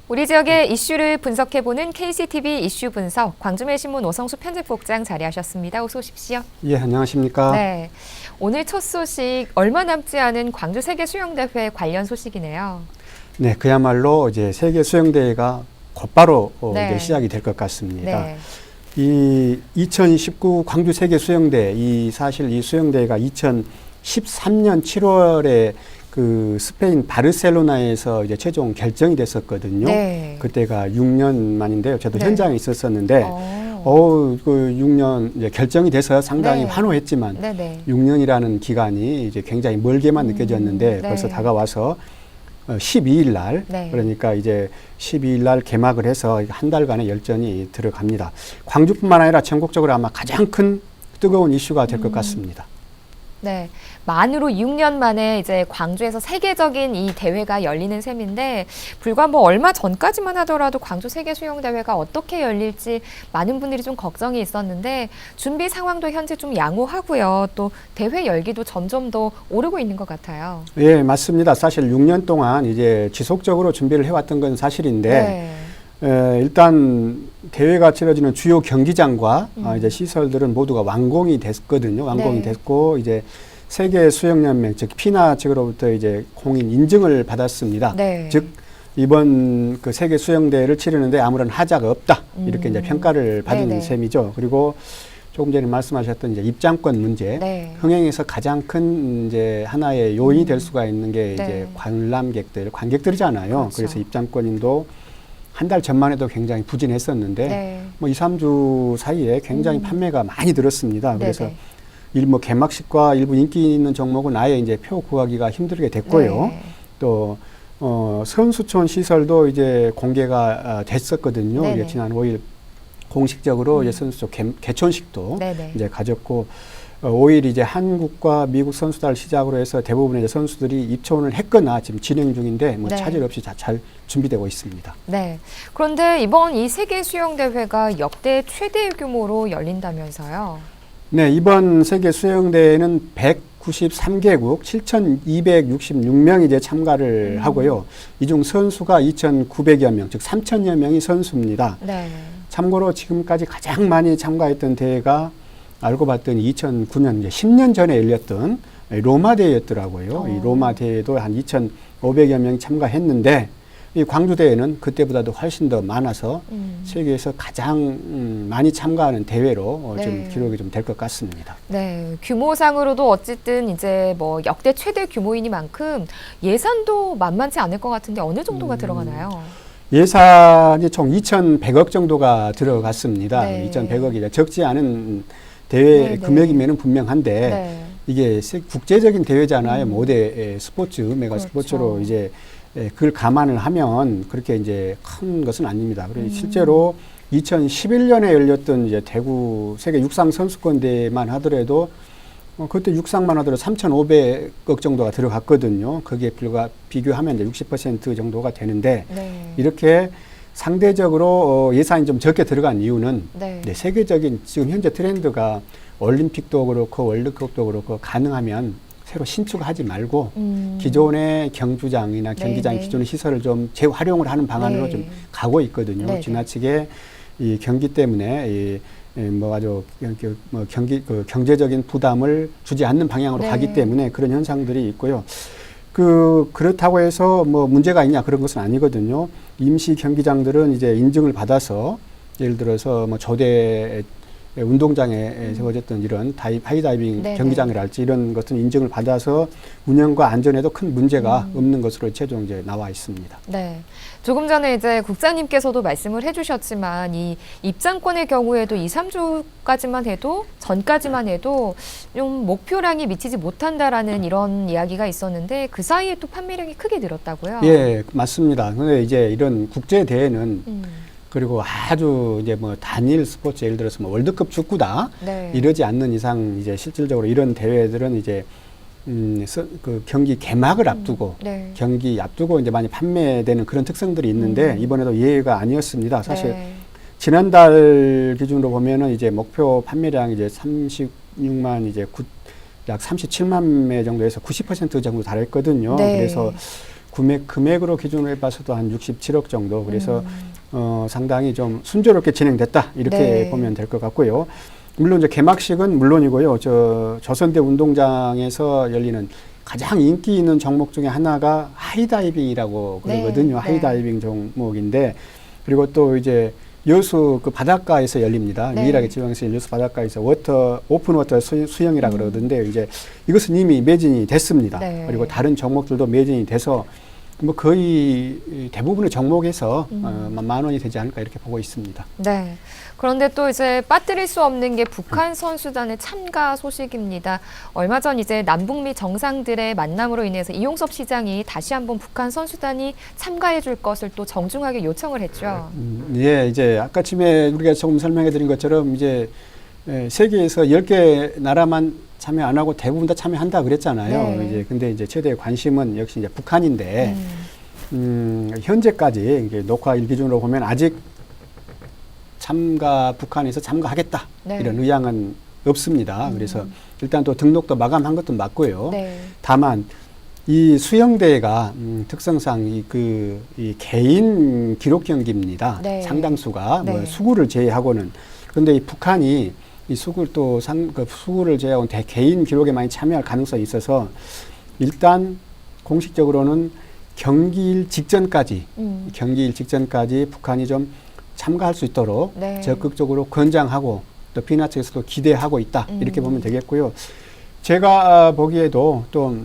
우리 지역의 이슈를 분석해보는 KCTV 이슈 분석, 광주매신문 오성수 편집국장 자리하셨습니다. 어서 오십시오. 예, 안녕하십니까. 네, 오늘 첫 소식, 얼마 남지 않은 광주 세계수영대회 관련 소식이네요. 네, 그야말로 이제 세계 수영대회가 곧바로 네. 이제 시작이 될 것 같습니다. 네. 이 2019 광주 세계 수영대, 사실 이 수영대회가 2013년 7월에 그 스페인 바르셀로나에서 이제 최종 결정이 됐었거든요. 네. 그때가 6년 만인데요. 저도 네. 현장에 있었었는데, 그 6년 이제 결정이 돼서 상당히 네. 환호했지만, 네네. 6년이라는 기간이 이제 굉장히 멀게만 느껴졌는데, 네. 벌써 다가와서 12일 날, 네. 그러니까 이제 12일 날 개막을 해서 한 달간의 열전이 들어갑니다. 광주뿐만 아니라 전국적으로 아마 가장 큰 뜨거운 이슈가 될 것 같습니다. 네, 만으로 6년 만에 이제 광주에서 세계적인 이 대회가 열리는 셈인데, 불과 뭐 얼마 전까지만 하더라도 광주 세계수영대회가 어떻게 열릴지 많은 분들이 좀 걱정이 있었는데, 준비 상황도 현재 좀 양호하고요. 또 대회 열기도 점점 더 오르고 있는 것 같아요. 예, 맞습니다. 사실 6년 동안 이제 지속적으로 준비를 해왔던 건 사실인데, 일단 대회가 치러지는 주요 경기장과 이제 시설들은 모두가 완공이 됐거든요. 완공이 네. 됐고 이제 세계 수영연맹 즉 피나 측으로부터 이제 공인 인증을 받았습니다. 네. 즉 이번 그 세계 수영대회를 치르는데 아무런 하자가 없다 이렇게 이제 평가를 받은 네네. 셈이죠. 그리고 조금 전에 말씀하셨던 이제 입장권 문제, 네. 흥행에서 가장 큰 이제 하나의 요인이 될 수가 있는 게 이제 네. 관객들이잖아요. 그렇죠. 그래서 입장권인도 한 달 전만 해도 굉장히 부진했었는데 네. 뭐 2, 3주 사이에 굉장히 판매가 많이 늘었습니다. 그래서 뭐 개막식과 일부 인기 있는 종목은 아예 이제 표 구하기가 힘들게 됐고요. 네. 또 선수촌 시설도 이제 공개가 됐었거든요. 네네. 이제 지난 5일 공식적으로 이제 선수촌 개촌식도 네네. 이제 가졌고 5일 이제 한국과 미국 선수단을 시작으로 해서 대부분의 이제 선수들이 입촌을 했거나 지금 진행 중인데 뭐 네. 차질 없이 잘 준비되고 있습니다. 네. 그런데 이번 이 세계 수영대회가 역대 최대 규모로 열린다면서요? 네, 이번 세계 수영대회는 193개국 7,266명이 이제 참가를 하고요. 이 중 선수가 2,900여 명, 즉 3,000여 명이 선수입니다. 네. 참고로 참고로 지금까지 가장 많이 참가했던 대회가 알고 봤더니 2009년, 이제 10년 전에 열렸던 로마 대회였더라고요. 이 로마 대회도 한 2,500여 명이 참가했는데 이 광주 대회는 그때보다도 훨씬 더 많아서 세계에서 가장 많이 참가하는 대회로 좀 네. 기록이 좀 될 것 같습니다. 네, 규모상으로도 어쨌든 이제 뭐 역대 최대 규모이니만큼 예산도 만만치 않을 것 같은데 어느 정도가 들어가나요? 예산이 총 2,100억 정도가 들어갔습니다. 네. 2,100억이 적지 않은 대회 네, 금액이면은 분명한데 네. 이게 국제적인 대회잖아요. 모대 스포츠, 메가 그렇죠. 스포츠로 이제 그걸 감안을 하면 그렇게 이제 큰 것은 아닙니다. 그리고 실제로 2011년에 열렸던 이제 대구 세계 육상 선수권 대회만 하더라도 그때 육상만 하더라도 3,500억 정도가 들어갔거든요. 거기에 비교하면 이제 60% 정도가 되는데 네. 이렇게 상대적으로 예산이 좀 적게 들어간 이유는 네. 세계적인 지금 현재 트렌드가 올림픽도 그렇고 월드컵도 그렇고 가능하면 새로 신축하지 말고 기존의 경주장이나 경기장 네. 기존의 시설을 좀 재활용을 하는 방안으로 네. 좀 가고 있거든요. 네. 지나치게 이 경기 때문에 경제적인 부담을 주지 않는 방향으로 네. 가기 때문에 그런 현상들이 있고요. 그렇다고 해서 뭐 문제가 있냐 그런 것은 아니거든요. 임시 경기장들은 이제 인증을 받아서 예를 들어서 뭐 조대 운동장에 세워졌던 이런 하이다이빙 네네. 경기장이랄지 이런 것은 인증을 받아서 운영과 안전에도 큰 문제가 없는 것으로 최종 이제 나와 있습니다. 네. 조금 전에 이제 국장님께서도 말씀을 해주셨지만 이 입장권의 경우에도 2, 3주까지만 해도 전까지만 해도 좀 목표량이 미치지 못한다라는 이런 이야기가 있었는데 그 사이에 또 판매량이 크게 늘었다고요? 예, 맞습니다. 근데 이제 이런 국제 대회는 그리고 아주 이제 뭐 단일 스포츠 예를 들어서 뭐 월드컵 축구다 네. 이러지 않는 이상 이제 실질적으로 이런 대회들은 이제 그 경기 개막을 앞두고 네. 경기 앞두고 이제 많이 판매되는 그런 특성들이 있는데 이번에도 예외가 아니었습니다. 사실 네. 지난달 기준으로 보면은 이제 목표 판매량 이제 36만 이제 약 37만 매 정도에서 90% 정도 달했거든요. 네. 그래서 구매 금액으로 기준으로 해봐서도 한 67억 정도. 그래서 상당히 좀 순조롭게 진행됐다 이렇게 네. 보면 될 것 같고요. 물론 이제 개막식은 물론이고요. 조선대 운동장에서 열리는 가장 인기 있는 종목 중에 하나가 하이다이빙이라고 그러거든요. 네. 하이다이빙 종목인데, 그리고 또 이제 여수 그 바닷가에서 열립니다. 네. 유일하게 지방에서 여수 바닷가에서 오픈 워터 수영이라 그러던데, 이제 이것은 이미 매진이 됐습니다. 네. 그리고 다른 종목들도 매진이 돼서 뭐 거의 대부분의 종목에서 10,000원이 되지 않을까 이렇게 보고 있습니다. 네. 그런데 또 이제 빠뜨릴 수 없는 게 북한 선수단의 참가 소식입니다. 얼마 전 이제 남북미 정상들의 만남으로 인해서 이용섭 시장이 다시 한번 북한 선수단이 참가해 줄 것을 또 정중하게 요청을 했죠. 예, 이제 아까쯤에 우리가 조금 설명해 드린 것처럼 이제 세계에서 10개 나라만 참여 안 하고 대부분 다 참여한다 그랬잖아요. 네. 이제 근데 이제 최대의 관심은 역시 이제 북한인데, 현재까지 이게 녹화일 기준으로 보면 아직 북한에서 참가하겠다 네. 이런 의향은 없습니다. 그래서 일단 또 등록도 마감한 것도 맞고요. 네. 다만 이 수영대회가 특성상 이 개인 기록 경기입니다. 네. 상당수가 뭐 네. 수구를 제외하고는. 그런데 이 북한이 이 수구를 제외하고는 개인 기록에 많이 참여할 가능성이 있어서 일단 공식적으로는 경기일 직전까지 북한이 좀 참가할 수 있도록 네. 적극적으로 권장하고 또 피나 측에서도 기대하고 있다 이렇게 보면 되겠고요. 제가 보기에도 또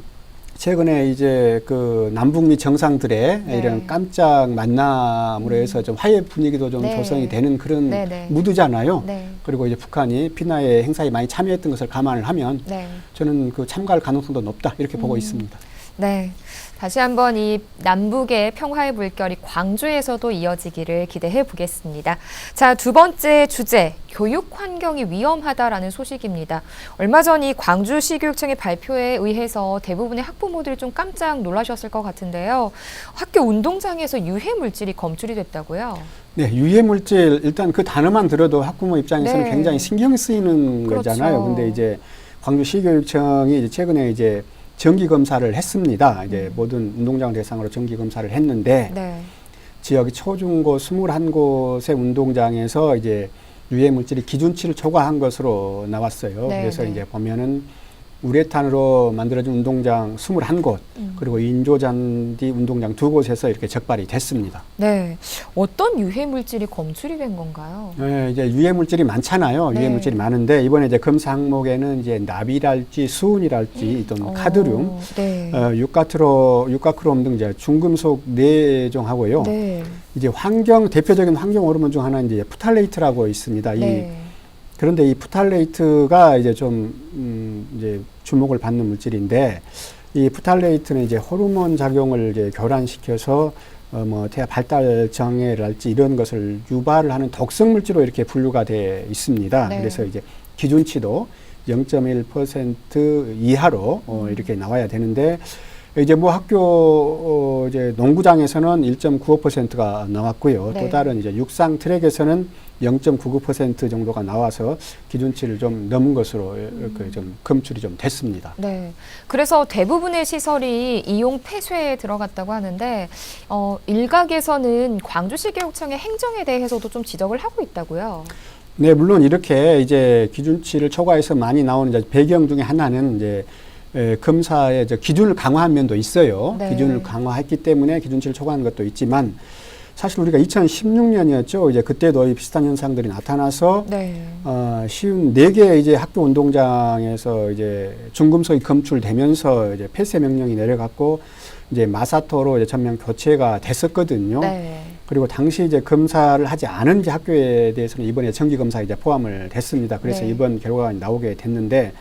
최근에 이제 그 남북미 정상들의 네. 이런 깜짝 만남으로 해서 좀 화해 분위기도 좀 네. 조성이 되는 그런 네, 네. 무드잖아요. 네. 그리고 이제 북한이 피나의 행사에 많이 참여했던 것을 감안을 하면 네. 저는 그 참가할 가능성도 높다 이렇게 보고 있습니다. 네. 다시 한번 이 남북의 평화의 물결이 광주에서도 이어지기를 기대해 보겠습니다. 자, 두 번째 주제, 교육 환경이 위험하다라는 소식입니다. 얼마 전 이 광주시교육청의 발표에 의해서 대부분의 학부모들이 좀 깜짝 놀라셨을 것 같은데요. 학교 운동장에서 유해 물질이 검출이 됐다고요? 네, 유해 물질 일단 그 단어만 들어도 학부모 입장에서는 네. 굉장히 신경 쓰이는 그렇죠. 거잖아요. 근데 이제 광주시교육청이 이제 최근에 이제 정기 검사를 했습니다. 이제 모든 운동장을 대상으로 정기 검사를 했는데 네. 지역이 초중고 21곳의 운동장에서 이제 유해 물질이 기준치를 초과한 것으로 나왔어요. 네, 그래서 네. 이제 보면은 우레탄으로 만들어진 운동장 21곳 그리고 인조잔디 운동장 2곳에서 이렇게 적발이 됐습니다. 네. 어떤 유해 물질이 검출이 된 건가요? 네, 이제 유해 물질이 많잖아요. 네. 유해 물질이 많은데 이번에 이제 검사 항목에는 이제 나비랄지 수은이랄지 또는 카드뮴, 네. 육가크롬 등 이제 중금속 4종하고요. 네. 이제 대표적인 환경 호르몬 중 하나는 이제 푸탈레이트라고 있습니다. 네. 그런데 이 푸탈레이트가 이제 좀 이제 주목을 받는 물질인데, 이 푸탈레이트는 이제 호르몬 작용을 이제 교란시켜서 뭐 태아 발달 장애랄지 이런 것을 유발을 하는 독성 물질로 이렇게 분류가 돼 있습니다. 네. 그래서 이제 기준치도 0.1% 이하로 이렇게 나와야 되는데, 이제 뭐 학교 이제 농구장에서는 1.95%가 나왔고요. 네. 또 다른 이제 육상 트랙에서는 0.99% 정도가 나와서 기준치를 좀 넘은 것으로 이렇게 좀 검출이 좀 됐습니다. 네. 그래서 대부분의 시설이 이용 폐쇄에 들어갔다고 하는데 일각에서는 광주시 교육청의 행정에 대해서도 좀 지적을 하고 있다고요. 네, 물론 이렇게 이제 기준치를 초과해서 많이 나오는 이제 배경 중에 하나는 이제 검사의 기준을 강화한 면도 있어요. 네. 기준을 강화했기 때문에 기준치를 초과한 것도 있지만, 사실 우리가 2016년이었죠. 이제 그때도 이 비슷한 현상들이 나타나서 네. 쉬운 4개 이제 학교 운동장에서 이제 중금속이 검출되면서 이제 폐쇄 명령이 내려갔고 이제 마사토로 이제 전면 교체가 됐었거든요. 네. 그리고 당시 이제 검사를 하지 않은 이제 학교에 대해서는 이번에 정기 검사에 이제 포함을 됐습니다. 그래서 네. 이번 결과가 나오게 됐는데,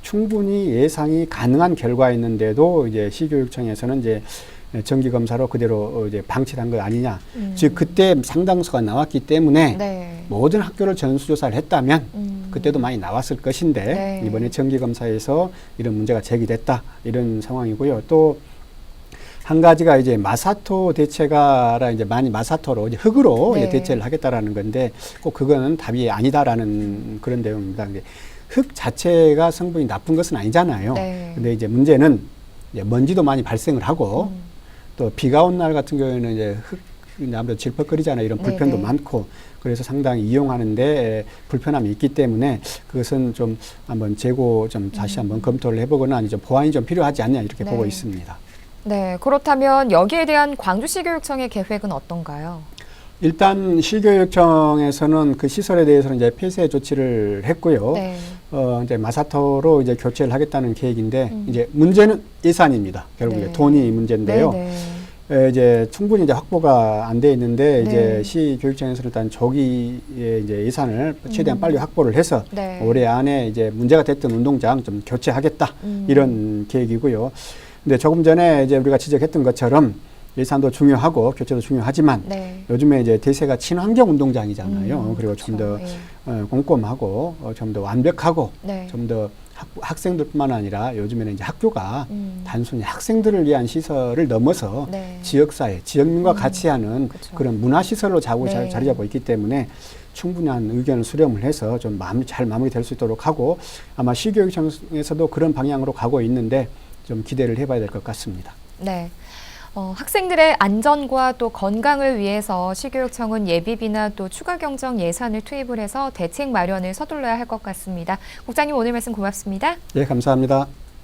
충분히 예상이 가능한 결과였는데도 이제 시교육청에서는 이제 정기 검사로 그대로 이제 방치한 거 아니냐. 즉 그때 상당수가 나왔기 때문에 네. 모든 학교를 전수조사를 했다면 그때도 많이 나왔을 것인데 네. 이번에 정기 검사에서 이런 문제가 제기됐다 이런 상황이고요. 또 한 가지가 이제 마사토 대체가라 이제 많이 마사토로 이제 흙으로 네. 이제 대체를 하겠다라는 건데 꼭 그거는 답이 아니다라는 그런 내용입니다. 흙 자체가 성분이 나쁜 것은 아니잖아요. 네. 근데 이제 문제는 이제 먼지도 많이 발생을 하고 또 비가 온 날 같은 경우에는 이제 아무래도 질퍽거리잖아요. 이런 불편도 네네. 많고 그래서 상당히 이용하는데 불편함이 있기 때문에 그것은 좀 한번 재고 좀 다시 한번 검토를 해보거나 아니 좀 보완이 좀 필요하지 않냐 이렇게 네. 보고 있습니다. 네, 그렇다면 여기에 대한 광주시교육청의 계획은 어떤가요? 일단 시교육청에서는 그 시설에 대해서는 이제 폐쇄 조치를 했고요. 네. 이제 마사토로 이제 교체를 하겠다는 계획인데 이제 문제는 예산입니다. 결국에 네. 돈이 문제인데요. 네, 이제 충분히 이제 확보가 안 돼 있는데 이제 네. 시교육청에서는 일단 조기에 이제 예산을 최대한 빨리 확보를 해서 네. 올해 안에 이제 문제가 됐던 운동장 좀 교체하겠다 이런 계획이고요. 근데 조금 전에 이제 우리가 지적했던 것처럼 예산도 중요하고 교체도 중요하지만 네. 요즘에 이제 대세가 친환경 운동장이잖아요. 그리고 좀 더 그렇죠. 꼼꼼하고 좀 더 완벽하고 네. 좀 더 학생들뿐만 아니라 요즘에는 이제 학교가 음. 단순히 학생들을 위한 시설을 넘어서 네. 지역사회, 지역민과 같이 하는 그쵸. 그런 문화시설로 네. 자리 잡고 있기 때문에 충분한 의견을 수렴을 해서 좀 잘 마무리될 수 있도록 하고 아마 시교육청에서도 그런 방향으로 가고 있는데 좀 기대를 해봐야 될 것 같습니다. 네. 학생들의 안전과 또 건강을 위해서 시교육청은 예비비나 또 추가 경정 예산을 투입을 해서 대책 마련을 서둘러야 할 것 같습니다. 국장님 오늘 말씀 고맙습니다. 예, 감사합니다.